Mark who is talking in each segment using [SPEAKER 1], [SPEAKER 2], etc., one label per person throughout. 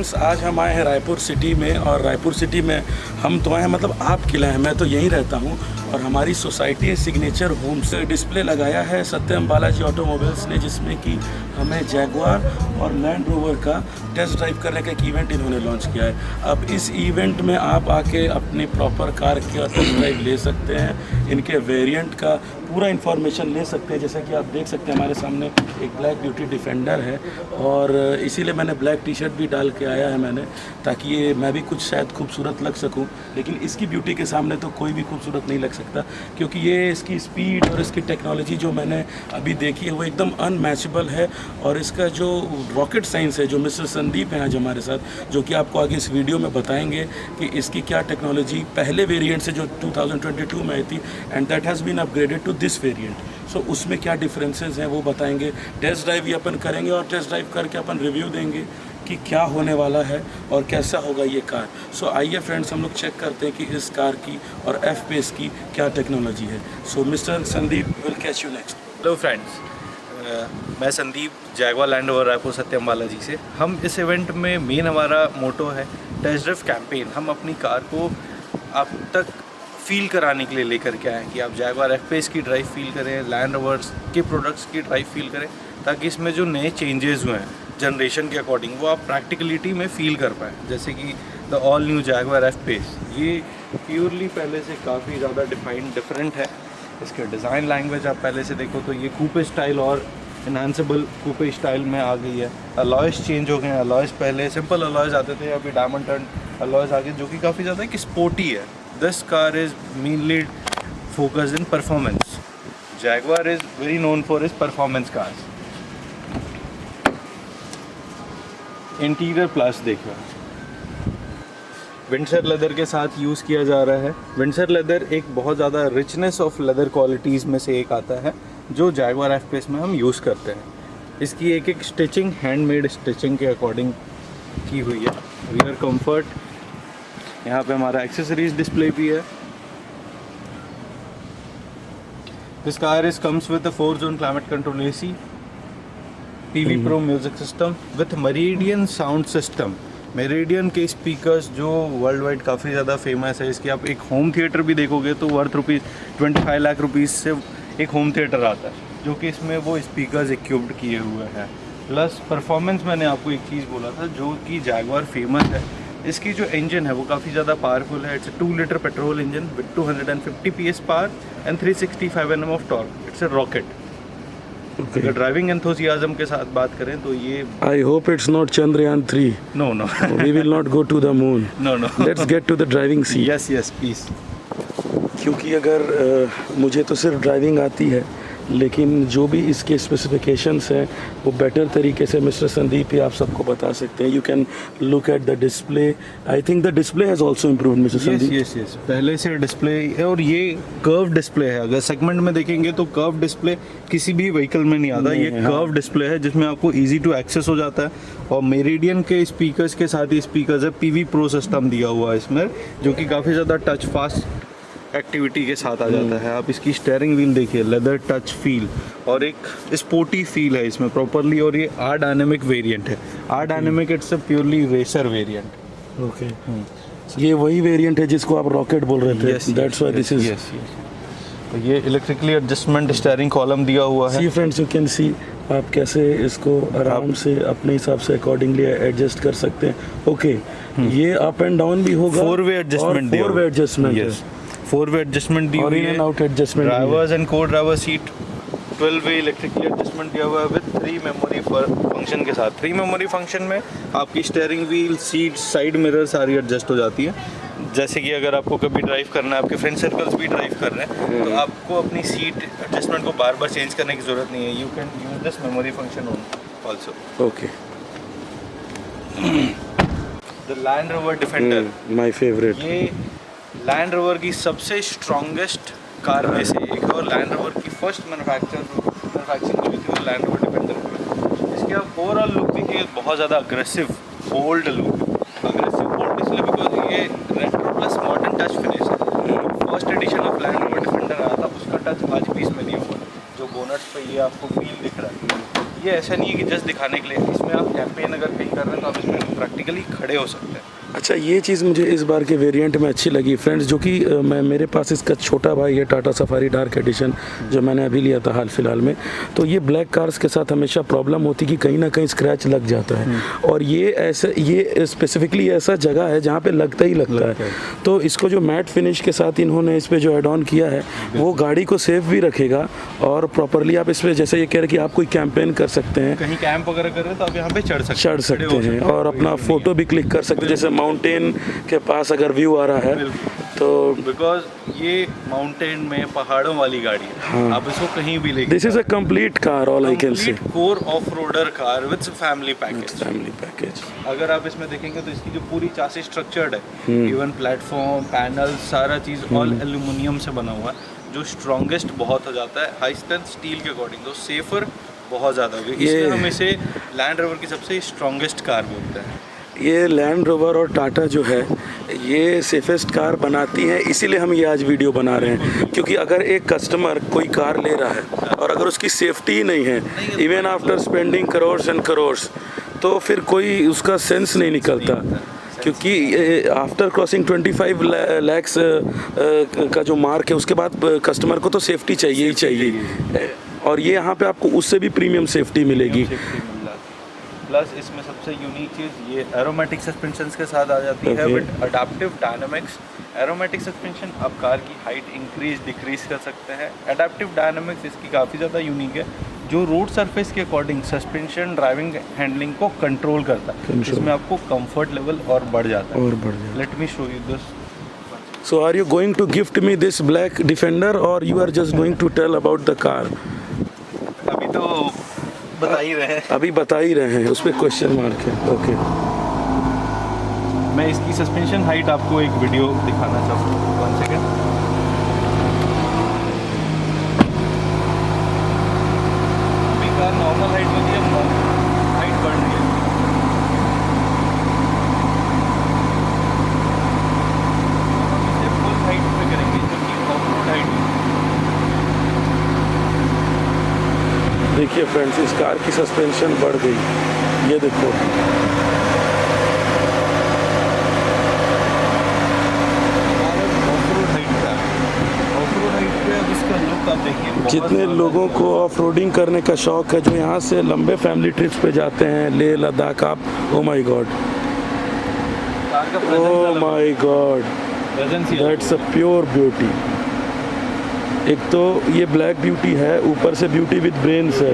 [SPEAKER 1] Friends, आज हम आए हैं रायपुर सिटी में, और रायपुर सिटी में हम तो आए हैं, मतलब आपके लिए हैं, मैं तो यहीं रहता हूँ। और हमारी सोसाइटी सिग्नेचर होम से डिस्प्ले लगाया है सत्यम बालाजी ऑटोमोबाइल्स ने, जिसमें कि हमें जैगुआर और लैंड रोवर का टेस्ट ड्राइव करने का एक इवेंट इन्होंने लॉन्च किया है। अब इस इवेंट में आप आके अपनी प्रॉपर कार का टेस्ट ड्राइव ले सकते हैं, इनके वेरिएंट का पूरा इन्फॉर्मेशन ले सकते हैं। जैसा कि आप देख सकते हैं हमारे सामने एक ब्लैक ब्यूटी डिफेंडर है, और इसीलिए मैंने ब्लैक टी शर्ट भी डाल के आया है मैंने, ताकि ये मैं भी कुछ शायद खूबसूरत लग सकूं। लेकिन इसकी ब्यूटी के सामने तो कोई भी खूबसूरत नहीं लग सकता, क्योंकि ये इसकी स्पीड और इसकी टेक्नोलॉजी जो मैंने अभी देखी है वो एकदम अनमैचेबल है। और इसका जो रॉकेट साइंस है, जो मिस्टर संदीप हैं आज हमारे साथ, जो कि आपको आगे इस वीडियो में बताएंगे कि इसकी क्या टेक्नोलॉजी पहले वेरिएंट से जो 2022 में आई थी, and that has been upgraded to this variant. So उसमें क्या डिफरेंसेस हैं वो बताएंगे। टेस्ट ड्राइव भी अपन करेंगे, और टेस्ट ड्राइव करके अपन रिव्यू देंगे कि क्या होने वाला है और कैसा होगा ये कार। सो आइए फ्रेंड्स, हम लोग चेक करते हैं कि इस कार की और एफ पेस की क्या टेक्नोलॉजी है। So mister Sandeep will catch you next.
[SPEAKER 2] Hello friends, मैं Sandeep, Jaguar Land Rover Raipur Satyam Balaji से। हम इस इवेंट में मेन हमारा मोटो है टेस्ट ड्राइव कैंपेन। हम अपनी कार को आप तक फील कराने के लिए लेकर के आए कि आप जैगुआर एफ पेस की ड्राइव फील करें, लैंड रोवर्स के प्रोडक्ट्स की ड्राइव फील करें, ताकि इसमें जो नए चेंजेस हुए हैं जनरेशन के अकॉर्डिंग वो आप प्रैक्टिकलिटी में फ़ील कर पाएँ। जैसे कि the all new Jaguar F pace, ये प्योरली पहले से काफ़ी ज़्यादा डिफरेंट है। इसके डिज़ाइन लैंग्वेज आप पहले से देखो तो ये कूपे स्टाइल और इन्हांसेबल कूपे स्टाइल में आ गई है। अलॉयस चेंज हो गए हैं। अलॉयस पहले सिंपल अलॉयस आते थे, अभी डायमंड टर्न अलॉयस आ गए, जो कि काफ़ी ज़्यादा एक स्पोर्टी है। This car is mainly focused in performance. Jaguar is very known for is performance cars. Interior plus देखो, विंडसर लेदर के साथ यूज़ किया जा रहा है। विंडसर लेदर एक बहुत ज़्यादा रिचनेस ऑफ लेदर क्वालिटीज़ में से एक आता है, जो जैगुआर एफ पेस में हम यूज़ करते हैं। इसकी एक एक स्टिचिंग हैंडमेड स्टिचिंग के अकॉर्डिंग की हुई है। रियर कंफर्ट, यहाँ पे हमारा एक्सेसरीज डिस्प्ले भी है। This car is comes with the 4-zone climate control AC, PV Pro music system with meridian sound system. Meridian के स्पीकर्स जो वर्ल्ड वाइड काफ़ी ज़्यादा फेमस है। इसकी आप एक होम थिएटर भी देखोगे तो वर्थ ₹25 लाख से एक होम थिएटर आता है, जो कि इसमें वो स्पीकर्स इक्विप्ड किए हुए हैं। प्लस परफॉर्मेंस, मैंने आपको एक चीज़ बोला था जो कि जैगुआर फेमस है, इसकी जो इंजन है वो काफ़ी ज़्यादा पावरफुल है। It's a 2 litre petrol engine with 250 PS power and 365 Nm of torque. It's a rocket. अगर ड्राइविंग एंथुसियाज्म के साथ बात करें तो ये
[SPEAKER 1] I hope it's not Chandrayaan 3।
[SPEAKER 2] No
[SPEAKER 1] we will not go to the moon.
[SPEAKER 2] No
[SPEAKER 1] let's get to the driving seat.
[SPEAKER 2] Yes please.
[SPEAKER 1] क्योंकि अगर मुझे तो सिर्फ ड्राइविंग आती है, लेकिन जो भी इसके स्पेसिफिकेशंस हैं वो बेटर तरीके से मिस्टर संदीप ही आप सबको बता सकते हैं। You can look at the display. I think the display has also improved mister Sandeep.
[SPEAKER 2] Yes पहले से डिस्प्ले है, और ये कर्व डिस्प्ले है। अगर सेगमेंट में देखेंगे तो कर्व डिस्प्ले किसी भी व्हीकल में नहीं आता। ये कर्व डिस्प्ले है जिसमें आपको इजी टू एक्सेस हो जाता है। और मेरिडियन के स्पीकर्स के साथ ही स्पीकर्स है, PV Pro सिस्टम दिया हुआ है इसमें, जो कि काफ़ी ज़्यादा टच फास्ट एक्टिविटी के साथ आ जाता है। आप इसकी स्टीयरिंग व्हील देखिए, लेदर टच फील और एक स्पोर्टी फील है इसमें प्रॉपरली। और ये R डायनेमिक वेरिएंट है। R dynamic it's a purely racer variant.
[SPEAKER 1] Okay, ये वही वेरिएंट है जिसको आप रॉकेट बोल रहे थे। That's why this is.
[SPEAKER 2] तो ये इलेक्ट्रिकली एडजस्टमेंट स्टीयरिंग कॉलम दिया हुआ है।
[SPEAKER 1] सी फ्रेंड्स, यू कैन सी आप कैसे इसको आराम से अपने हिसाब से अकॉर्डिंगली एडजस्ट कर सकते हैं। ओके, ये अप एंड डाउन भी होगा।
[SPEAKER 2] 4-way adjustment.
[SPEAKER 1] 4-way adjustment.
[SPEAKER 2] Yes, 4-way adjustment दी हुई है।
[SPEAKER 1] In and out adjustment.
[SPEAKER 2] Drivers and co-driver seat 12-way electrically adjustment दिया हुआ है विद 3 मेमोरी फंक्शन के साथ। 3 मेमोरी फंक्शन में आपकी steering wheel, seat, side mirror सारी एडजस्ट हो जाती है। जैसे कि अगर आपको कभी ड्राइव करना है, आपके फ्रेंड सर्कल्स भी ड्राइव कर रहे हैं, तो आपको अपनी सीट एडजस्टमेंट को बार बार चेंज करने की ज़रूरत नहीं है। You can use this memory function also.
[SPEAKER 1] Okay,
[SPEAKER 2] the land Rover defender,
[SPEAKER 1] my favourite.
[SPEAKER 2] ये लैंड रोवर की सबसे स्ट्रॉन्गेस्ट कार में से एक है, और लैंड रोवर की फर्स्ट मैन्युफैक्चरिंग हुई थी वो लैंड रोवर डिफेंडर में। इसके आप ओवरऑल लुक देखिए, बहुत ज़्यादा aggressive bold look. Aggressive bold इसलिए बिकॉज ये retro plus modern touch finish है। First edition of Land Rover Defender आया था, उसका टच आज भी इसमें दिया हुआ है। जो बोनट्स पे ये आपको फील दिख रहा है, ये ऐसा नहीं है कि जस्ट दिखाने के लिए, इसमें आप कैंपेन अगर कहीं कर रहे हैं तो आप इसमें प्रैक्टिकली खड़े हो सकते हैं।
[SPEAKER 1] अच्छा, ये चीज़ मुझे इस बार के वेरिएंट में अच्छी लगी फ्रेंड्स, जो कि मैं मेरे पास इसका छोटा भाई है टाटा सफारी डार्क एडिशन, जो मैंने अभी लिया था हाल फिलहाल में। तो ये ब्लैक कार्स के साथ हमेशा प्रॉब्लम होती कि कहीं ना कहीं स्क्रैच लग जाता है, और ये स्पेसिफिकली ऐसा जगह है जहाँ पे लगता ही लगता है। तो इसको जो मैट फिनिश के साथ इन्होंने इस पर जो एड ऑन किया है वो गाड़ी को सेफ भी रखेगा, और प्रॉपरली आप इस पर जैसे ये कह रहे कि आप कोई कैंपेन कर सकते हैं,
[SPEAKER 2] कहीं कैंप वगैरह कर रहे हैं तो आप यहाँ पे चढ़ सकते
[SPEAKER 1] हैं और अपना फोटो भी क्लिक कर सकते हैं, जैसे माउंटेन के पास अगर व्यू आ रहा है तो।
[SPEAKER 2] बिकॉज ये माउंटेन में पहाड़ों वाली गाड़ी है,
[SPEAKER 1] हाँ।
[SPEAKER 2] आप इसको कहीं भी लेके
[SPEAKER 1] this is a complete car, all I can say,
[SPEAKER 2] core off roader car with family
[SPEAKER 1] package.
[SPEAKER 2] अगर आप इसमें देखेंगे तो इसकी जो पूरी चासी स्ट्रक्चर्ड है, इवन प्लेटफॉर्म पैनल सारा चीज़ ऑल एल्यूमिनियम से बना हुआ है, जो स्ट्रॉन्गेस्ट बहुत हो जाता है हाई स्ट्रेंथ स्टील के अकॉर्डिंग, तो सेफर बहुत ज़्यादा होगी, इसलिए हम इसे लैंड रोवर की सबसे स्ट्रॉन्गेस्ट कार बोलते हैं।
[SPEAKER 1] ये लैंड रोवर और टाटा जो है ये सेफेस्ट कार बनाती है, इसीलिए हम ये आज वीडियो बना रहे हैं, क्योंकि अगर एक कस्टमर कोई कार ले रहा है और अगर उसकी सेफ्टी ही नहीं है, even after spending crores and crores, तो फिर कोई उसका सेंस नहीं निकलता, क्योंकि आफ्टर क्रॉसिंग 25 लैक्स का जो मार्क है उसके बाद कस्टमर को तो सेफ्टी चाहिए ही चाहिए, और ये यहाँ पे आपको उससे भी प्रीमियम सेफ्टी मिलेगी।
[SPEAKER 2] प्लस इसमें सबसे यूनिक चीज़ ये एरोमेटिक सस्पेंशंस के साथ आ जाती है with adaptive dynamics. Aromatic suspension आप कार की हाइट इंक्रीज डिक्रीज कर सकते हैं। अडैप्टिव डायनामिक्स इसकी काफ़ी ज़्यादा यूनिक है, जो रोड सरफेस के अकॉर्डिंग सस्पेंशन ड्राइविंग हैंडलिंग को कंट्रोल करता है, इसमें आपको कंफर्ट लेवल और बढ़ जाता है। Let me show you this.
[SPEAKER 1] So are you going to gift me this black Defender or you are just going to tell about the car?
[SPEAKER 2] अभी तो बता ही रहे हैं,
[SPEAKER 1] अभी बता ही रहे हैं, उस पर क्वेश्चन मार्क है। ओके,
[SPEAKER 2] मैं इसकी सस्पेंशन हाइट आपको एक वीडियो दिखाना चाहता हूँ, 1 सेकेंड। अभी कार नॉर्मल हाइट में थी, अब हाइट बढ़ रही है। इसे फुल हाइट पे करेंगे, जो कि ऑफ रोड हाइट है।
[SPEAKER 1] देखिए फ्रेंड्स, इस कार की सस्पेंशन बढ़ गई, ये देखो। जितने लोगों को ऑफ रोडिंग करने का शौक है, जो यहाँ से लंबे फैमिली ट्रिप्स पे जाते हैं, लेह लद्दाख, आप oh my God, oh my God, that's a pure beauty. एक तो ये ब्लैक ब्यूटी है, ऊपर से ब्यूटी विद ब्रेन्स है,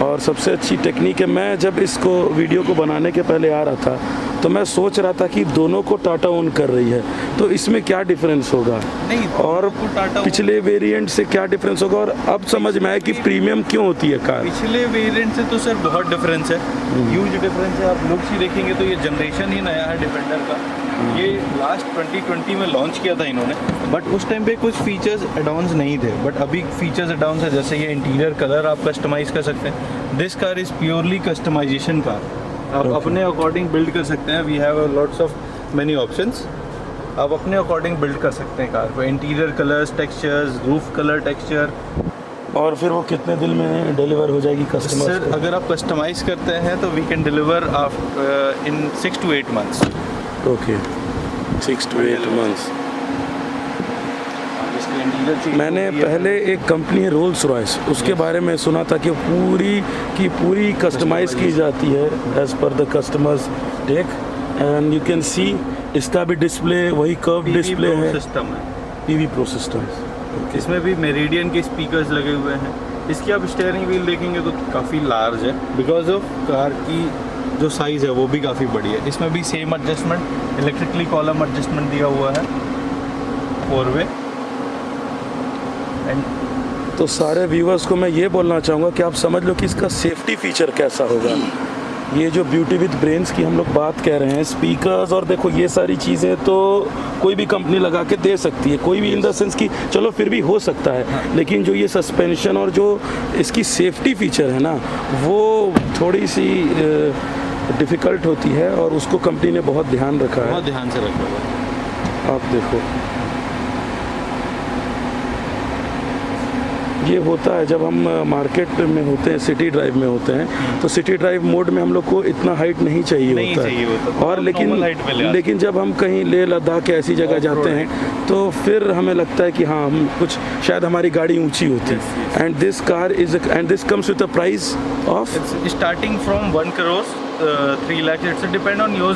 [SPEAKER 1] और सबसे अच्छी टेक्निक है। मैं जब इसको वीडियो को बनाने के पहले आ रहा था तो मैं सोच रहा था कि दोनों को टाटा ओन कर रही है, तो इसमें क्या डिफरेंस होगा,
[SPEAKER 2] नहीं,
[SPEAKER 1] और पिछले वेरिएंट से क्या डिफरेंस होगा, और अब समझ में आया कि प्रीमियम क्यों होती है कार।
[SPEAKER 2] पिछले वेरिएंट से तो सर बहुत डिफरेंस है, ह्यूज डिफरेंस है। आप लुक्स ही देखेंगे तो ये जनरेशन ही नया है डिफेंडर का। ये लास्ट 2020 में लॉन्च किया था इन्होंने, बट उस टाइम पे कुछ फीचर्स एडॉन्स नहीं थे, बट अभी फीचर्स एडॉन्स है, जैसे ये इंटीरियर कलर आप कस्टमाइज कर सकते हैं। This car is purely customisation car, आप अपने अकॉर्डिंग बिल्ड कर सकते हैं। We have lots of many options, आप अपने अकॉर्डिंग बिल्ड कर सकते हैं कार को। Interior colours, textures, roof colour texture,
[SPEAKER 1] और फिर वो कितने दिन में डिलीवर हो जाएगी कस्टमर?
[SPEAKER 2] सर अगर आप कस्टमाइज करते हैं तो we can deliver in 6 to 8 months।
[SPEAKER 1] Okay, 6 to 8 months। मैंने पहले एक कंपनी है रोल्स रॉयस, उसके बारे में सुना था कि पूरी की पूरी कस्टमाइज़ की जाती है as per the customers take, and you can see इसका भी डिस्प्ले वही कर्व डिस्प्ले है,
[SPEAKER 2] सिस्टम है,
[SPEAKER 1] पीवी प्रो सिस्टम।
[SPEAKER 2] इसमें भी मेरिडियन के स्पीकर्स लगे हुए हैं। इसकी आप स्टीयरिंग व्हील देखेंगे तो काफ़ी लार्ज है, बिकॉज ऑफ कार की जो साइज़ है वो भी काफ़ी बड़ी है। इसमें भी same adjustment, electrically column adjustment दिया हुआ है, 4-way।
[SPEAKER 1] तो सारे व्यूवर्स को मैं ये बोलना चाहूँगा कि आप समझ लो कि इसका सेफ्टी फीचर कैसा होगा। ये जो ब्यूटी विद ब्रेन्स की हम लोग बात कह रहे हैं, स्पीकर्स और देखो ये सारी चीज़ें तो कोई भी कंपनी लगा के दे सकती है, कोई भी इन द सेंस की चलो फिर भी हो सकता है, लेकिन जो ये सस्पेंशन और जो इसकी सेफ्टी फीचर है ना, वो थोड़ी सी डिफ़िकल्ट होती है, और उसको कंपनी ने बहुत ध्यान रखा है।
[SPEAKER 2] बहुत ध्यान से रखा हुआ है।
[SPEAKER 1] आप देखो ये होता है जब हम मार्केट में होते हैं, सिटी ड्राइव में होते हैं, तो सिटी ड्राइव मोड में हम लोग को इतना हाइट नहीं चाहिए होता है। और लेकिन जब हम कहीं लेह लद्दाख ऐसी जगह जाते हैं तो फिर हमें लगता है कि हाँ, हम कुछ शायद हमारी गाड़ी ऊंची होती है। And this car is and this comes with a price of
[SPEAKER 2] starting from 1 crore 3 lakh. It's depend on your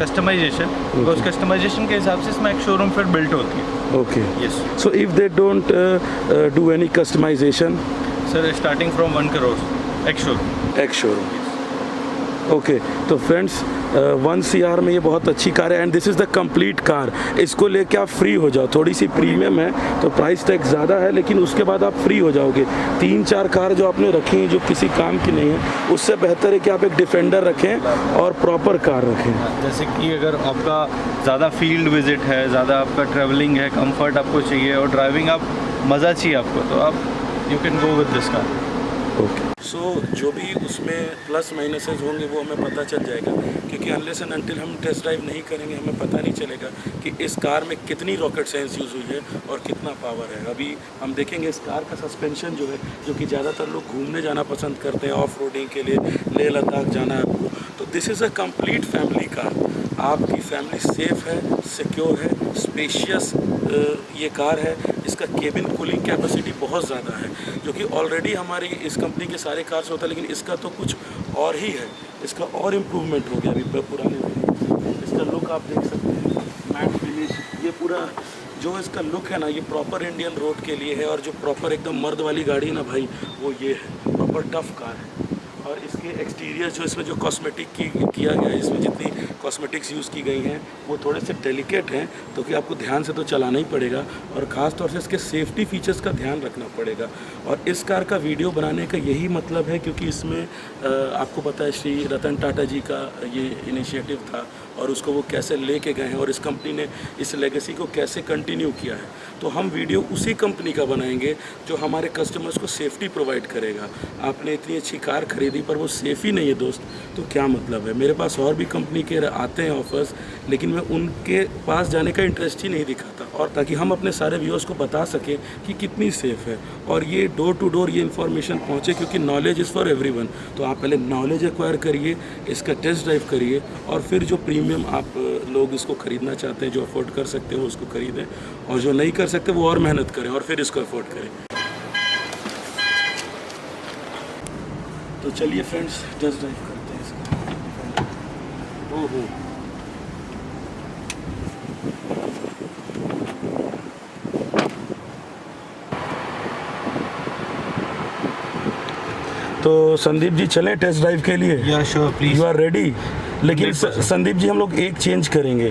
[SPEAKER 2] customisation, because customisation के हिसाब से इसमें एक शोरूम फिर बिल्ट होती है।
[SPEAKER 1] Okay.
[SPEAKER 2] Yes.
[SPEAKER 1] So if they don't do any customization,
[SPEAKER 2] Sir, starting from 1 crore, ex-showroom.
[SPEAKER 1] ex-showroom. Okay. तो friends 1 CR में ये बहुत अच्छी कार है and this is the complete car. इसको लेके आप फ्री हो जाओ। थोड़ी सी प्रीमियम है तो प्राइस टैग ज़्यादा है, लेकिन उसके बाद आप फ्री हो जाओगे। 3-4 कार जो आपने रखी हैं जो किसी काम की नहीं है, उससे बेहतर है कि आप एक डिफेंडर रखें और प्रॉपर कार रखें।
[SPEAKER 2] जैसे कि अगर आपका ज़्यादा फील्ड विजिट है, ज़्यादा आपका ट्रैवलिंग है, कंफर्ट आपको चाहिए और ड्राइविंग आप मज़ा चाहिए आपको, तो आप you can go with this car.
[SPEAKER 1] Okay. So जो भी उसमें प्लस माइनसेस होंगे वो हमें पता चल जाएगा, क्योंकि अनलेस एंड अनटिल हम टेस्ट ड्राइव नहीं करेंगे हमें पता नहीं चलेगा कि इस कार में कितनी रॉकेट साइंस यूज़ हुई है और कितना पावर है। अभी हम देखेंगे इस कार का सस्पेंशन जो है, जो कि ज़्यादातर लोग घूमने जाना पसंद करते हैं, ऑफ रोडिंग के लिए लेह लद्दाख जाना है आपको, तो this is a complete family car. आपकी फैमिली सेफ़ है, सिक्योर है, स्पेशियस ये कार है। इसका केबिन कूलिंग कैपेसिटी बहुत ज़्यादा है, जो कि ऑलरेडी हमारी इस कंपनी के सारे कार्स होता है, लेकिन इसका तो कुछ और ही है। इसका और इम्प्रूवमेंट हो गया अभी पुराने में। इसका लुक आप देख सकते हैं, मैट फिनिश, ये पूरा जो इसका लुक है ना, ये प्रॉपर इंडियन रोड के लिए है। और जो प्रॉपर एकदम मर्द वाली गाड़ी है ना भाई, वो ये है, प्रॉपर टफ कार है। और इसके एक्सटीरियर जो इसमें जो कॉस्मेटिक किया गया है, इसमें जितनी कॉस्मेटिक्स यूज़ की गई हैं वो थोड़े से डेलिकेट हैं, तो कि आपको ध्यान से तो चलाना ही पड़ेगा और ख़ास तौर से इसके सेफ्टी फीचर्स का ध्यान रखना पड़ेगा। और इस कार का वीडियो बनाने का यही मतलब है, क्योंकि इसमें आपको पता है श्री रतन टाटा जी का ये इनिशिएटिव था और उसको वो कैसे लेके गए हैं और इस कंपनी ने इस लेगेसी को कैसे कंटिन्यू किया है। तो हम वीडियो उसी कंपनी का बनाएंगे जो हमारे कस्टमर्स को सेफ्टी प्रोवाइड करेगा। आपने इतनी अच्छी कार खरीदी पर वो सेफ़ ही नहीं है दोस्त, तो क्या मतलब है। मेरे पास और भी कंपनी के आते हैं ऑफर्स, लेकिन मैं उनके पास जाने का इंटरेस्ट ही नहीं दिखाता, और ताकि हम अपने सारे व्यूअर्स को बता सकें कि कितनी सेफ़ है और ये डोर टू डोर ये इन्फॉर्मेशन पहुँचे, क्योंकि नॉलेज इज़ फॉर एवरीवन। तो आप पहले नॉलेज एक्वायर करिए, इसका टेस्ट ड्राइव करिए, और फिर जो प्रीमियम आप लोग इसको ख़रीदना चाहते हैं, जो अफोर्ड कर सकते हो उसको ख़रीदें, और जो नहीं कर सकते वो और मेहनत करें और फिर इसको अफोर्ड करें। तो चलिए फ्रेंड्स, टेस्ट ड्राइव करते हैं इसका। ओहो, तो संदीप जी चलें टेस्ट ड्राइव के लिए?
[SPEAKER 2] या sure, please.
[SPEAKER 1] You are ready? लेकिन संदीप जी हम लोग एक चेंज करेंगे।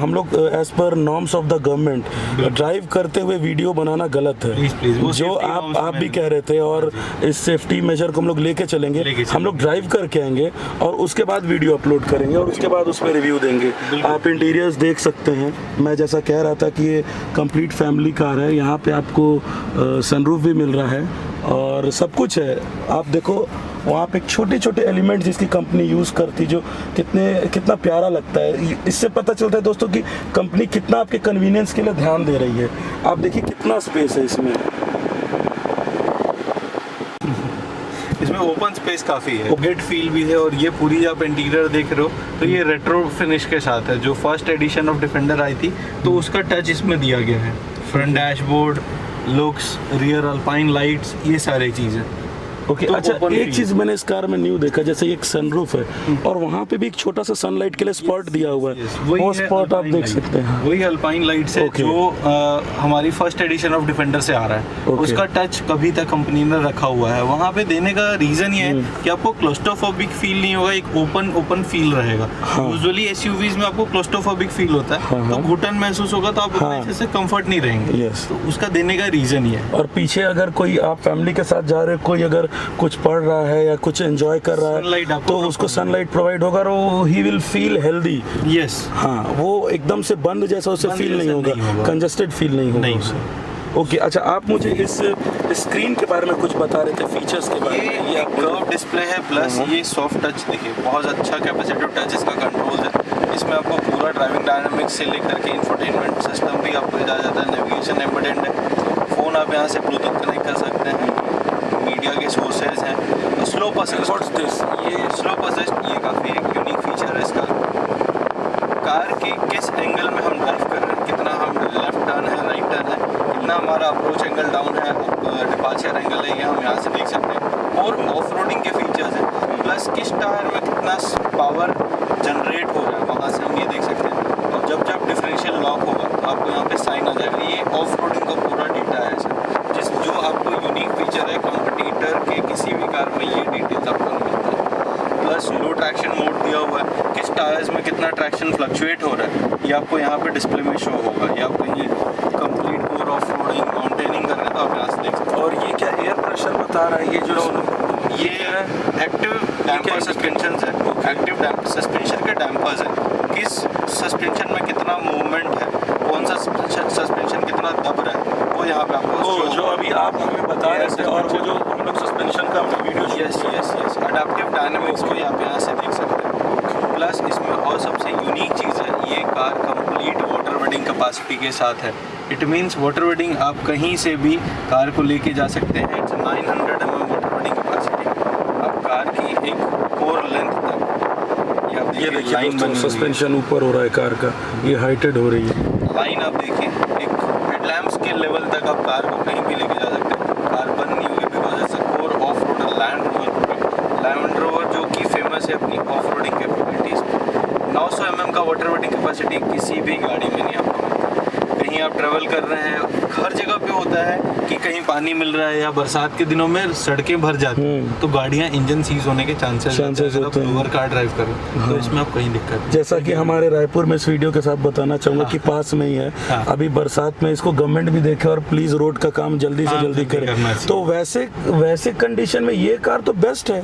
[SPEAKER 1] हम लोग as per norms of the government drive करते हुए वीडियो बनाना गलत है।
[SPEAKER 2] प्लीज,
[SPEAKER 1] जो आप भी कह रहे थे, और इस सेफ्टी मेजर को हम लोग लेके चलेंगे। हम लोग ड्राइव करके आएंगे और उसके बाद वीडियो अपलोड करेंगे और उसके बाद उस पर रिव्यू देंगे। आप इंटीरियर्स देख सकते हैं। मैं जैसा कह रहा था कि ये कंप्लीट फैमिली कार है। यहाँ पे आपको सनरूफ भी मिल रहा है और सब कुछ है। आप देखो वहाँ पे छोटे छोटे एलिमेंट्स जिसकी कंपनी यूज़ करती, जो कितना प्यारा लगता है। इससे पता चलता है दोस्तों कि कंपनी कितना आपके कन्वीनियंस के लिए ध्यान दे रही है। आप देखिए कितना स्पेस है इसमें
[SPEAKER 2] ओपन स्पेस काफ़ी है, गेट फील भी है। और ये पूरी आप इंटीरियर देख रहे हो तो ये रेट्रो फिनिश के साथ है। जो फर्स्ट एडिशन ऑफ डिफेंडर आई थी तो उसका टच इसमें दिया गया है। Front dashboard, looks, rear alpine lights, ये सारी चीज़ें।
[SPEAKER 1] ओके, अच्छा एक चीज़ मैंने इस कार में न्यू देखा, जैसे एक सनरूफ है और वहाँ पे भी एक छोटा सा सनलाइट के लिए स्पॉट दिया हुआ है। वो स्पॉट आप देख सकते हैं।
[SPEAKER 2] वही अल्पाइन लाइट्स है जो हमारी फर्स्ट एडिशन ऑफ डिफेंडर से आ रहा है। उसका टच कभी तक कंपनी ने रखा हुआ है। वहाँ पे देने का रीज़न ये है कि आपको क्लोस्ट्रोफोबिक फील नहीं होगा, एक ओपन फील रहेगा। यूजुअली एसयूवीज में आपको क्लोस्ट्रोफोबिक फील होता है, तो घुटन महसूस होगा, तो आप अच्छे से कंफर्ट नहीं रहेंगे। तो उसका देने का रीज़न ये है।
[SPEAKER 1] और पीछे अगर कोई आप फैमिली के साथ जा रहे हो, कोई अगर कुछ पढ़ रहा है या कुछ एंजॉय कर रहा है, तो उसको सनलाइट प्रोवाइड होगा और he will feel healthy.
[SPEAKER 2] Yes,
[SPEAKER 1] हाँ, वो एकदम से बंद जैसा उसे फील नहीं होगा, कंजस्टेड फील नहीं होगा। ओके, अच्छा आप मुझे इस स्क्रीन के बारे में कुछ बता रहे थे, फीचर्स के बारे में।
[SPEAKER 2] ये कर्व डिस्प्ले है, प्लस ये सॉफ्ट टच, देखिए बहुत अच्छा कैपेसिटिव टच इसका कंट्रोल है। इसमें आपको पूरा ड्राइविंग डायनामिक्स से लेकर के इंफोटेनमेंट सिस्टम भी आपको दिया जाता है। नेविगेशन एम्बेडेड है। फ़ोन आप आप यहाँ से ब्लूटूथ कनेक्ट कर सकते हैं, मीडिया के सोर्सेज हैं। स्लोप असिस्ट, ये स्लोप असिस्ट ये काफ़ी एक यूनिक फीचर है इसका। कार के किस एंगल में हम ड्राइव कर रहे हैं, कितना हम लेफ्ट टर्न है, राइट टर्न है, कितना हमारा अप्रोच एंगल डाउन है, डिपार्चर एंगल है, ये हम यहाँ से देख सकते हैं। और ऑफ रोडिंग के फीचर्स हैं, प्लस किस टायर में कितना पावर जनरेट हो रहा है वहाँ से हम ये देख सकते हैं। और जब जब डिफरेंशियल लॉक होगा तो आपको यहाँ पे साइन आ जाएगा। ये ऑफ रोडिंग का पूरा डेटा है सर, जिस जो आपको यूनिक फीचर है, कॉम्पिटिटर के किसी भी कार में ये डिटेल्स आपको नहीं मिलता है। प्लस लो ट्रैक्शन मोड दिया हुआ है, किस टायर्स में कितना ट्रैक्शन फ्लक्चुएट हो रहा है ये आपको यहाँ पे डिस्प्ले में शो होगा। या आपको ये complete core of roading mountaining कर रहे हैं तो आप यहाँ से देख सकते हैं।
[SPEAKER 1] और ये क्या एयर प्रेशर बता रहा है, ये जो
[SPEAKER 2] ये एक्टिव डैम्पर सस्पेंशन है, एक्टिव सस्पेंशन के डैम्पर्स हैं। किस सस्पेंशन में कितना मूवमेंट है, कौन सा सस्पेंशन कितना दब रहा है, वो यहाँ पे आपको
[SPEAKER 1] जो अभी आप हमें बता रहे थे, और वो जो हम लोग सस्पेंशन का वीडियो
[SPEAKER 2] यस अडेप्टिव डायनामिक्स को आप यहाँ से देख सकते हैं। प्लस इसमें और सबसे यूनिक चीज़ है, ये car complete water wedding capacity के साथ है। इट मीन्स वाटर वेडिंग आप कहीं से भी कार को लेके जा सकते हैं। It's 900 mm water wedding capacity. आप कार की एक कोर लेंथ तक
[SPEAKER 1] ये देखिए लाइन सस्पेंशन ऊपर हो रहा है कार का, ये हाइटेड हो रही है
[SPEAKER 2] लाइन। आप देखिए एक हेडलैम्प्स के लेवल तक आप कार को कहीं भी लेके जा सकते हैं। कार बंद नहीं हुई because it's a core off roader land rover जो कि फेमस है अपनी ऑफ रोडिंग कैपेबिलिटीज़। 900 mm का वाटर वेडिंग कैपेसिटी किसी भी गाड़ी में नहीं आपको मिलता। कहीं आप ट्रैवल कर रहे हैं, हर जगह पे होता है कि कहीं पानी मिल रहा है या बरसात के दिनों में सड़कें भर जाती हैं तो गाड़ियाँ इंजन सीज होने के चांसेस होते हैं। ओवर कार ड्राइव कर रहे हैं तो इसमें आप कहीं दिक्कत।
[SPEAKER 1] जैसा कि हमारे रायपुर में इस वीडियो के साथ बताना चाहूँगा कि पास में ही है, अभी बरसात में इसको गवर्नमेंट भी देखे और प्लीज रोड का काम जल्दी से जल्दी करे। तो वैसे कंडीशन में ये कार तो बेस्ट है,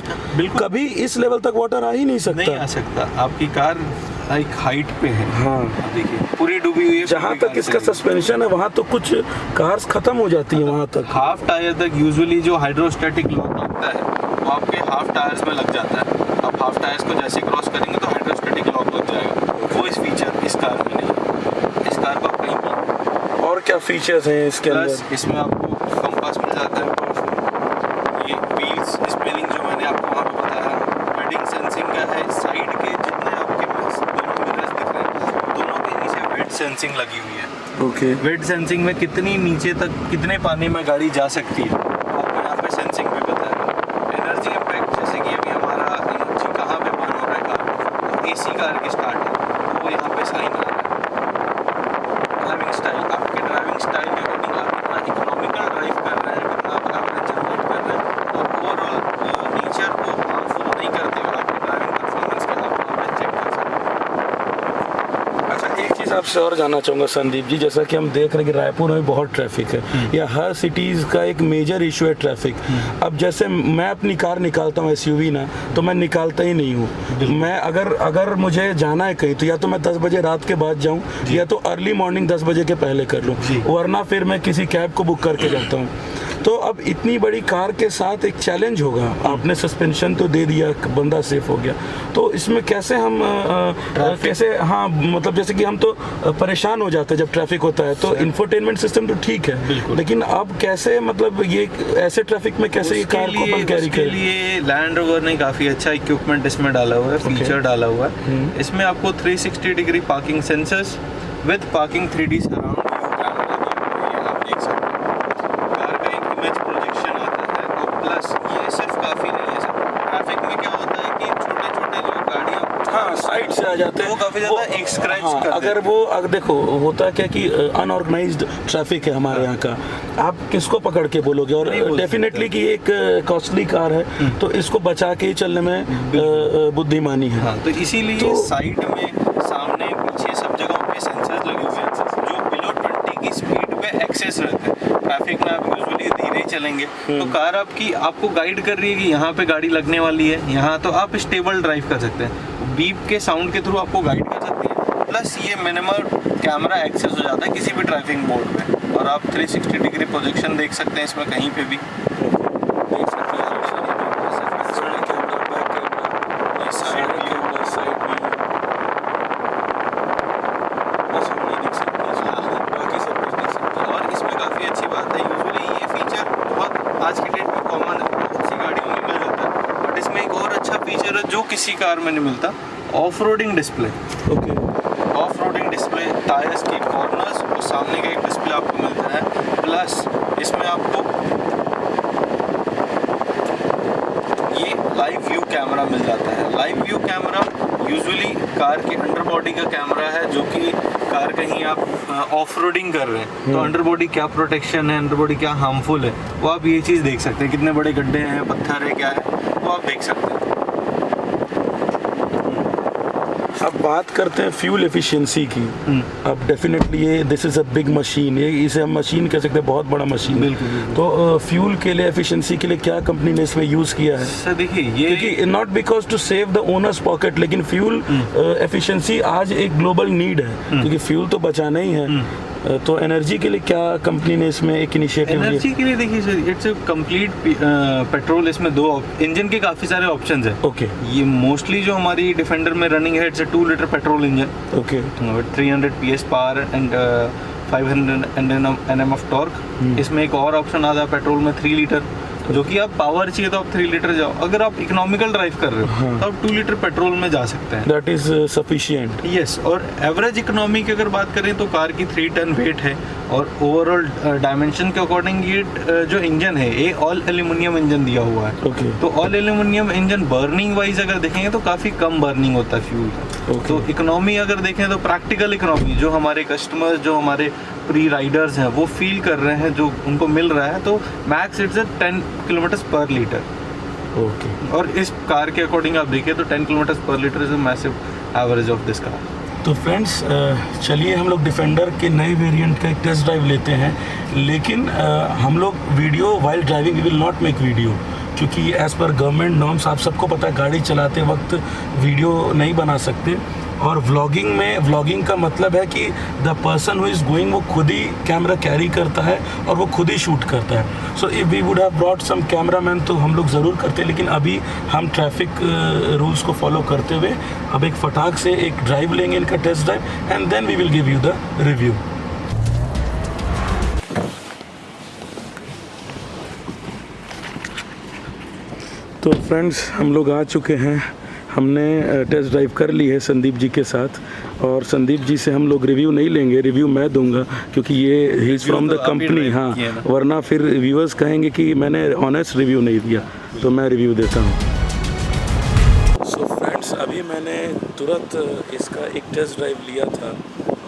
[SPEAKER 1] कभी इस लेवल तक वाटर आ ही नहीं सकता।
[SPEAKER 2] आपकी कार एक हाइट पे है।
[SPEAKER 1] हाँ
[SPEAKER 2] देखिए पूरी डूबी हुई है।
[SPEAKER 1] जहाँ तक इसका सस्पेंशन है वहाँ तो कुछ कार्स खत्म हो जाती है वहाँ तक।
[SPEAKER 2] हाफ टायर तक यूजुअली जो हाइड्रोस्टैटिक लॉक लगता है वो आपके हाफ टायर्स में लग जाता है। आप हाफ टायर्स को जैसे क्रॉस करेंगे तो हाइड्रोस्टैटिक लॉक लग जाएगा। वो इस फीचर इस कार में नहीं है। इस कार को आप कहीं भी।
[SPEAKER 1] और क्या फीचर्स हैं इसके अंदर?
[SPEAKER 2] इसमें आपको कंपास मिल जाता है। ये व्हील्स स्पेलिंग जो मैंने आपको वहाँ पे बताया, वेडिंग सेंसिंग का है। साइड के जितने आपके दोनों मिरर्स दिख रहे हैं दोनों के नीचे वेट सेंसिंग लगी हुई है।
[SPEAKER 1] ओके
[SPEAKER 2] वेट सेंसिंग में कितनी नीचे तक कितने पानी में गाड़ी जा सकती है आपको यहाँ पे सेंसिंग भी बताया। एनर्जी इम्पैक्ट जैसे कि अभी हमारा एनर्जी कहाँ पे बर्न हो रहा है कार, AC कार की स्टार्ट है तो वो यहाँ पे साइन आ रहा है। ड्राइविंग स्टाइल, आपके ड्राइविंग स्टाइल के अकॉर्डिंग आप कितना इकोनॉमिकल ड्राइव कर रहे हैं, कितना आप एवरेज जनरेट कर रहे हैं और ओवरऑल नेचर को हार्मफुल नहीं करते हुए आपके ड्राइविंग परफॉर्मेंस के आप वहाँ पे चेक कर सकते हैं।
[SPEAKER 1] अच्छा, एक चीज़ आपसे और जानना चाहूँगा संदीप जी, जैसा कि हम देख रहे हैं कि रायपुर में बहुत ट्रैफिक है, या हर सिटीज़ का एक मेजर इशू है ट्रैफिक। अब जैसे मैं अपनी कार निकालता हूँ SUV ना, तो मैं निकालता ही नहीं हूँ। मैं अगर मुझे जाना है कहीं तो या तो मैं 10 बजे रात के बाद जाऊँ या तो अर्ली मॉर्निंग 10 बजे के पहले कर लूँ, वरना फिर मैं किसी कैब को बुक करके जाता हूँ। तो अब इतनी बड़ी कार के साथ एक चैलेंज होगा। आपने सस्पेंशन तो दे दिया, बंदा सेफ हो गया, तो इसमें कैसे हम कैसे, हाँ मतलब जैसे कि हम तो परेशान हो जाते हैं जब ट्रैफिक होता है, तो इंफोटेनमेंट सिस्टम तो ठीक है, लेकिन अब कैसे मतलब ये ऐसे ट्रैफिक में कैसे ये कार को अपन कैरी करें?
[SPEAKER 2] उसके लिए लैंड रोवर ने काफ़ी अच्छा इक्विपमेंट इसमें डाला हुआ है, फीचर डाला हुआ है। इसमें आपको 360 degree parking sensors with parking 3D surround
[SPEAKER 1] side से आ जाते हैं,
[SPEAKER 2] वो काफ़ी ज़्यादा एक स्क्रैच करते हैं।
[SPEAKER 1] अगर देखो होता क्या कि अनऑर्गेनाइज्ड ट्रैफिक है हमारे यहाँ का, आप किसको पकड़ के बोलोगे? और डेफिनेटली कि एक कॉस्टली कार है तो इसको बचा के ही चलने में बुद्धिमानी है।
[SPEAKER 2] हाँ, तो इसीलिए साइड में सामने पीछे सब जगहों पे सेंसर्स लगे हुए हैं जो बिलो 20 की स्पीड पे एक्सेस रहते हैं। ट्रैफिक में आप यूजुअली धीरे चलेंगे तो कार आपको गाइड कर रही है कि यहाँ पे गाड़ी लगने वाली है, यहाँ तो आप स्टेबल ड्राइव कर सकते हैं। बीप के साउंड के थ्रू आपको गाइड कर सकती है। प्लस ये मिनिमल कैमरा एक्सेस हो जाता है किसी भी ड्राइविंग मोड में, और आप 360 डिग्री प्रोजेक्शन देख सकते हैं इसमें कहीं पे भी देख सकते हैं। और इसमें काफ़ी अच्छी बात है, यूजुअली ये आज की डेट में कॉमन है, बहुत सी गाड़ियों में मिल जाता है। बट इसमें एक और अच्छा फीचर है जो किसी कार में नहीं मिलता, off roading display.
[SPEAKER 1] Okay,
[SPEAKER 2] off roading display, tyres की कॉर्नर्स और सामने का एक डिस्प्ले आपको मिलता है। प्लस इसमें आपको ये लाइव व्यू कैमरा मिल जाता है। Live view camera usually car के अंडर बॉडी का कैमरा है, जो कि कार कहीं आप ऑफ रोडिंग कर रहे हैं तो अंडर बॉडी क्या प्रोटेक्शन है, अंडर बॉडी क्या हार्मफुल है, वो आप ये चीज़ देख सकते हैं। कितने बड़े गड्ढे हैं, पत्थर है, क्या है, वो आप देख सकते हैं।
[SPEAKER 1] अब बात करते हैं फ्यूल एफिशिएंसी की। अब डेफिनेटली ये this is a big machine, ये इसे हम मशीन कह सकते हैं, बहुत बड़ा मशीन।
[SPEAKER 2] बिल्कुल।
[SPEAKER 1] तो फ्यूल के लिए, एफिशिएंसी के लिए क्या कंपनी ने इसमें यूज़ किया है?
[SPEAKER 2] सर देखिए, ये
[SPEAKER 1] क्योंकि not because to save the owners pocket, लेकिन फ्यूल एफिशिएंसी आज एक ग्लोबल नीड है, क्योंकि फ्यूल तो बचाना ही है। तो एनर्जी के लिए क्या कंपनी ने इसमें एक इनिशिएटिव लिया?
[SPEAKER 2] एनर्जी के लिए देखिए sir, it's a complete petrol. इसमें दो इंजन के काफ़ी सारे ऑप्शंस हैं।
[SPEAKER 1] ओके,
[SPEAKER 2] ये मोस्टली जो हमारी डिफेंडर में रनिंग है, it's a 2 litre petrol engine,
[SPEAKER 1] okay,
[SPEAKER 2] 300 PS power and 500 Nm of torque. इसमें एक और ऑप्शन आता है पेट्रोल में 3 लीटर, जो कि आप पावर चाहिए तो आप 3 लीटर जाओ। अगर आप इकोनॉमिकल ड्राइव कर रहे हो तो आप 2 लीटर पेट्रोल में जा सकते हैं।
[SPEAKER 1] That is sufficient.
[SPEAKER 2] यस, और एवरेज इकोनॉमी की अगर बात करें तो कार की 3 टन वेट है, और ओवरऑल डायमेंशन के अकॉर्डिंग ये जो इंजन है, ये ऑल एल्यूमिनियम इंजन दिया हुआ है।
[SPEAKER 1] ओके,
[SPEAKER 2] तो all aluminium engine burning wise अगर देखेंगे तो काफ़ी कम बर्निंग होता है फ्यूल का।
[SPEAKER 1] Okay.
[SPEAKER 2] तो इकोनॉमी अगर देखें तो प्रैक्टिकल इकोनॉमी जो हमारे कस्टमर्स, जो हमारे प्री राइडर्स हैं, वो फील कर रहे हैं, जो उनको मिल रहा है, तो मैक्स इट्स 10 किलोमीटर पर लीटर।
[SPEAKER 1] ओके।
[SPEAKER 2] और इस कार के अकॉर्डिंग आप देखिए तो 10 किलोमीटर पर litre is a massive average of this car.
[SPEAKER 1] तो फ्रेंड्स, चलिए हम लोग डिफेंडर के नए वेरिएंट का एक टेस्ट ड्राइव लेते हैं, लेकिन हम लोग video while driving we will not make video, क्योंकि एज़ पर गवर्नमेंट नॉर्म्स आप सबको पता है गाड़ी चलाते वक्त वीडियो नहीं बना सकते। और व्लॉगिंग का मतलब है कि the person who is going वो खुद ही कैमरा कैरी करता है और वो खुद ही शूट करता है। So if we would have brought some cameraman तो हम लोग ज़रूर करते, लेकिन अभी हम ट्रैफिक रूल्स को फॉलो करते हुए अब एक फटाक से एक ड्राइव लेंगे, इनका test drive, and then we will give you the review. तो फ्रेंड्स, हम लोग आ चुके हैं, हमने टेस्ट ड्राइव कर ली है संदीप जी के साथ, और संदीप जी से हम लोग रिव्यू नहीं लेंगे, रिव्यू मैं दूंगा, क्योंकि ये he is from the company. हाँ, वरना फिर व्यूअर्स कहेंगे कि मैंने ऑनेस्ट रिव्यू नहीं दिया, तो मैं रिव्यू देता हूँ। सो फ्रेंड्स, अभी मैंने तुरंत इसका एक टेस्ट ड्राइव लिया था,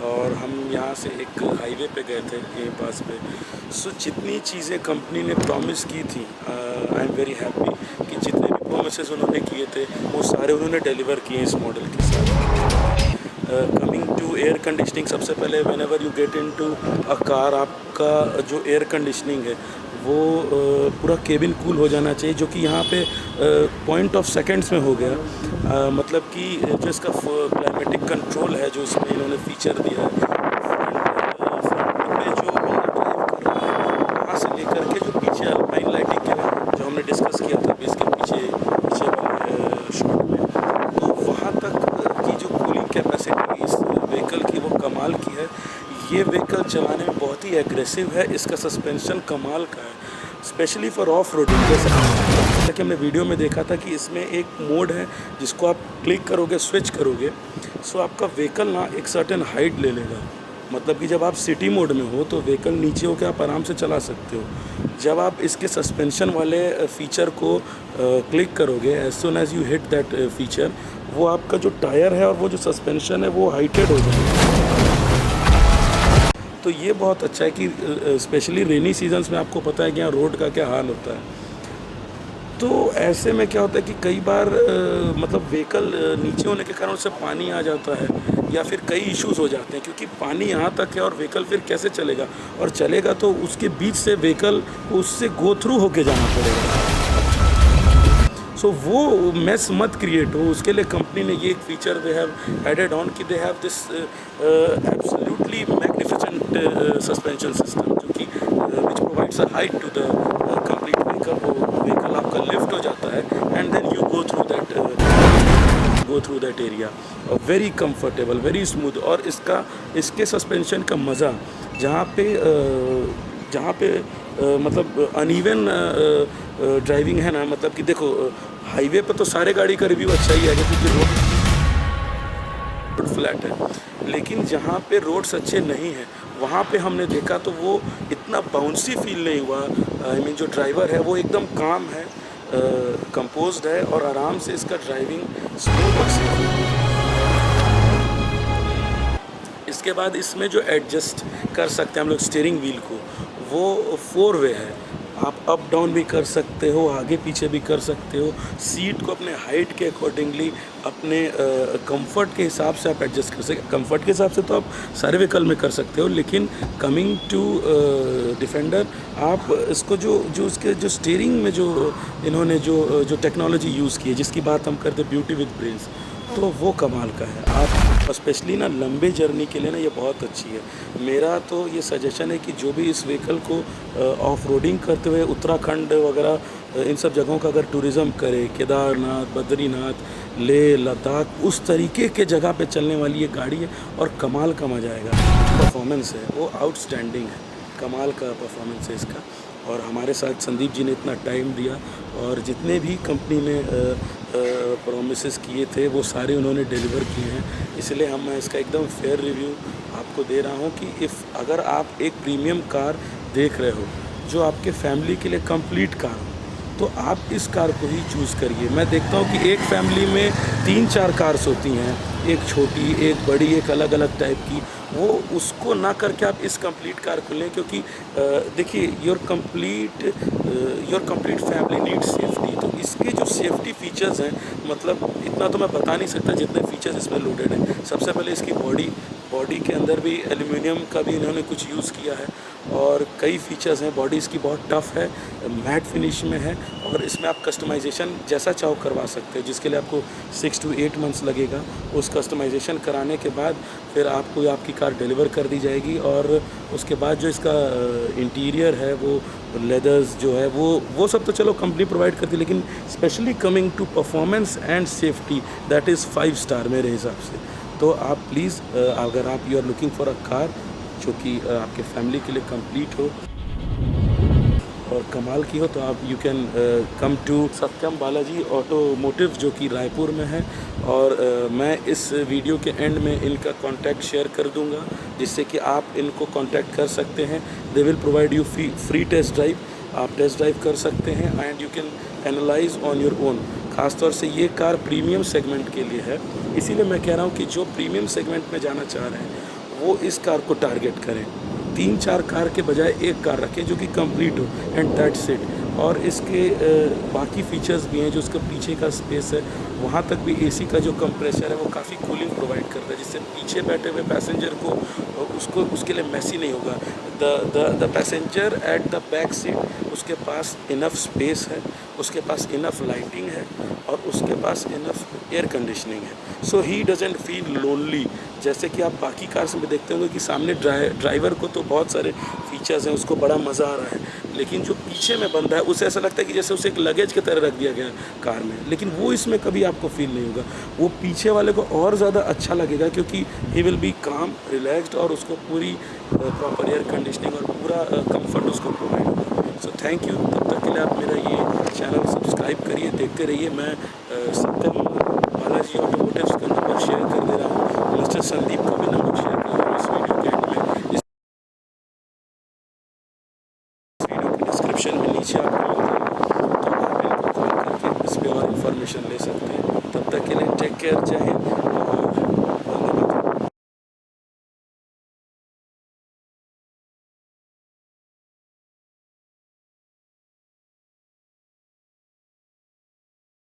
[SPEAKER 1] और हम यहाँ से एक हाईवे पे गए थे के पास पे। सो जितनी चीज़ें कंपनी ने प्रॉमिस की थी, आई एम वेरी हैप्पी कि जितने भी प्रॉमिसेस उन्होंने किए थे वो सारे उन्होंने डिलीवर किए इस मॉडल के साथ। कमिंग टू एयर कंडीशनिंग, सबसे पहले whenever you get into a car, आपका जो एयर कंडीशनिंग है वो पूरा केबिन कूल हो जाना चाहिए, जो कि यहाँ पे पॉइंट ऑफ सेकंड्स में हो गया। मतलब कि जो इसका क्लाइमेटिक कंट्रोल है, जो इसमें इन्होंने फीचर दिया है, फ्रंट में जो बंदा ड्राइव कर रहा है वहाँ से लेकर के जो पीछे अल्पाइन लाइटिंग के जो हमने डिस्कस किया था इसके पीछे वाले शॉट में, तो वहाँ तक की जो कूलिंग कैपेसिटी इस व्हीकल की वो कमाल की है। ये व्हीकल चलाने में बहुत ही एग्रेसिव है, इसका सस्पेंशन कमाल का है, स्पेशली फॉर ऑफ रोडिंग। जैसे कि हमने वीडियो में देखा था कि इसमें एक मोड है जिसको आप क्लिक करोगे, स्विच करोगे, सो आपका व्हीकल ना एक सर्टेन हाइट ले लेगा। मतलब कि जब आप सिटी मोड में हो तो व्हीकल नीचे होकर आप आराम से चला सकते हो। जब आप इसके सस्पेंशन वाले फीचर को क्लिक करोगे, as soon as you hit that feature, वो आपका जो टायर है और वो जो सस्पेंशन है वो हाइटेड हो जाएगा। तो ये बहुत अच्छा है कि स्पेशली रेनी सीजन्स में आपको पता है कि यहाँ रोड का क्या हाल होता है। तो ऐसे में क्या होता है कि कई बार मतलब व्हीकल नीचे होने के कारण उससे पानी आ जाता है, या फिर कई इश्यूज़ हो जाते हैं, क्योंकि पानी यहाँ तक है और व्हीकल फिर कैसे चलेगा, और चलेगा तो उसके बीच से व्हीकल को उससे गो थ्रू होके जाना पड़ेगा। सो वो मेस मत क्रिएट हो, उसके लिए कंपनी ने ये एक feature they have added on कि they have this absolutely magnificent suspension system, जो कि which provides a height to the complete vehicle. वो व्हीकल आपका लिफ्ट हो जाता है and then you go through that area, very comfortable, very smooth. और इसके सस्पेंशन का मज़ा, जहाँ पे मतलब अनइवन ड्राइविंग है ना, मतलब कि देखो हाईवे पे तो सारे गाड़ी का रिव्यू अच्छा ही आएगा क्योंकि रोड फ्लैट है, लेकिन जहाँ पे रोड्स अच्छे नहीं हैं वहाँ पे हमने देखा तो वो इतना बाउंसी फील नहीं हुआ। आई मीन जो ड्राइवर है वो एकदम काम है, कंपोज्ड है और आराम से इसका ड्राइविंग स्मूथ और सेफ है। इसके बाद इसमें जो एडजस्ट कर सकते हैं हम लोग स्टीयरिंग व्हील को, वो 4 वे है। आप अप डाउन भी कर सकते हो, आगे पीछे भी कर सकते हो। सीट को अपने हाइट के अकॉर्डिंगली अपने कंफर्ट के हिसाब से आप एडजस्ट कर सकते। कंफर्ट के हिसाब से तो आप सारे व्हीकल में कर सकते हो, लेकिन कमिंग टू डिफेंडर आप इसको जो उसके जो स्टीयरिंग में जो इन्होंने जो टेक्नोलॉजी यूज़ की है, जिसकी बात हम करते हैं ब्यूटी विद ब्रेन्स, तो वो कमाल का है। आप स्पेशली ना लंबे जर्नी के लिए ना ये बहुत अच्छी है। मेरा तो ये सजेशन है कि जो भी इस व्हीकल को ऑफ रोडिंग करते हुए उत्तराखंड वगैरह इन सब जगहों का अगर टूरिज़्म करे, केदारनाथ, बद्रीनाथ, लेह, लद्दाख, उस तरीके के जगह पे चलने वाली ये गाड़ी है और कमाल का मज़ा आएगा। परफॉर्मेंस है वो आउटस्टैंडिंग है, कमाल का परफॉर्मेंस है इसका। और हमारे साथ संदीप जी ने इतना टाइम दिया और जितने भी कंपनी ने प्रोमिसेस किए थे वो सारे उन्होंने डिलीवर किए हैं। इसलिए मैं इसका एकदम फेयर रिव्यू आपको दे रहा हूँ कि अगर आप एक प्रीमियम कार देख रहे हो जो आपके फैमिली के लिए कंप्लीट कार हो, तो आप इस कार को ही चूज़ करिए। मैं देखता हूँ कि एक फैमिली में 3-4 कार्स होती हैं, एक छोटी, एक बड़ी, एक अलग अलग टाइप की। वो उसको ना करके आप इस कंप्लीट कार को लें, क्योंकि देखिए your complete family needs safety. तो इसके जो सेफ्टी फीचर्स हैं, मतलब इतना तो मैं बता नहीं सकता जितने फीचर्स इसमें लोडेड हैं। सबसे पहले इसकी बॉडी के अंदर भी एल्युमिनियम का भी इन्होंने कुछ यूज़ किया है और कई फीचर्स हैं। बॉडी इसकी बहुत टफ़ है, मैट फिनिश में है और इसमें आप कस्टमाइजेशन जैसा चाहो करवा सकते हो, जिसके लिए आपको 6 to 8 मंथ्स लगेगा। उस कस्टमाइजेशन कराने के बाद फिर आपको आपकी कार डिलीवर कर दी जाएगी और उसके बाद जो इसका इंटीरियर है वो लेदर्स जो है वो सब तो चलो कंपनी प्रोवाइड करती है, लेकिन specially coming to performance and safety that is 5 star मेरे हिसाब से। तो आप प्लीज़ अगर आप you are looking for a car जो कि आपके फैमिली के लिए कंप्लीट हो और कमाल की हो, तो आप you can come to Satyam Balaji automotive जो कि रायपुर में है। और मैं इस वीडियो के एंड में इनका कॉन्टैक्ट शेयर कर दूंगा, जिससे कि आप इनको कॉन्टैक्ट कर सकते हैं। They will provide you free test drive, आप टेस्ट ड्राइव कर सकते हैं and you can analyse on your own. ख़ासतौर से ये कार प्रीमियम सेगमेंट के लिए है, इसीलिए मैं कह रहा हूँ कि जो प्रीमियम सेगमेंट में जाना चाह रहे हैं वो इस कार को टारगेट करें। 3-4 कार के बजाय एक कार रखें जो कि कंप्लीट हो एंड दैट्स इट। और इसके बाकी फीचर्स भी हैं, जो उसका पीछे का स्पेस है वहाँ तक भी एसी का जो कंप्रेसर है वो काफ़ी कूलिंग प्रोवाइड करता है, जिससे पीछे बैठे हुए पैसेंजर को उसके लिए मैसी नहीं होगा। The passenger at the back seat, उसके पास इनफ स्पेस है, उसके पास इनफ लाइटिंग है और उसके पास इनफ एयर कंडीशनिंग है। सो ही डजेंट फील लोनली, जैसे कि आप बाकी कार्स में देखते होंगे कि सामने ड्राइवर को तो बहुत सारे फीचर्स हैं, उसको बड़ा मज़ा आ रहा है, लेकिन जो पीछे में बंदा है उसे ऐसा लगता है कि जैसे उसे एक लगेज की तरह रख दिया गया कार में। लेकिन वो इसमें कभी आपको फील नहीं होगा। वो पीछे वाले को और ज़्यादा अच्छा लगेगा क्योंकि ही विल बी काम, रिलैक्स्ड और उसको पूरी प्रॉपर एयर कंडीशनिंग और पूरा कंफर्ट उसको प्रोवाइड होगा। So thank you. तब तक के लिए आप मेरा ये चैनल सब्सक्राइब करिए, देखते रहिए। मैं सत्यम बालाजी ऑटोमोटिव्स का नंबर शेयर कर दे रहा हूँ, मिस्टर संदीप का भी नंबर शेयर कर रहा हूँ इस वीडियो के एंड में। इस वीडियो के डिस्क्रिप्शन में नीचे आपको मिल जाएगा, तो आप इनको कॉल करके इस पर और इन्फॉर्मेशन ले सकते हैं। तब तक के लिए टेक केयर, जय हिंद।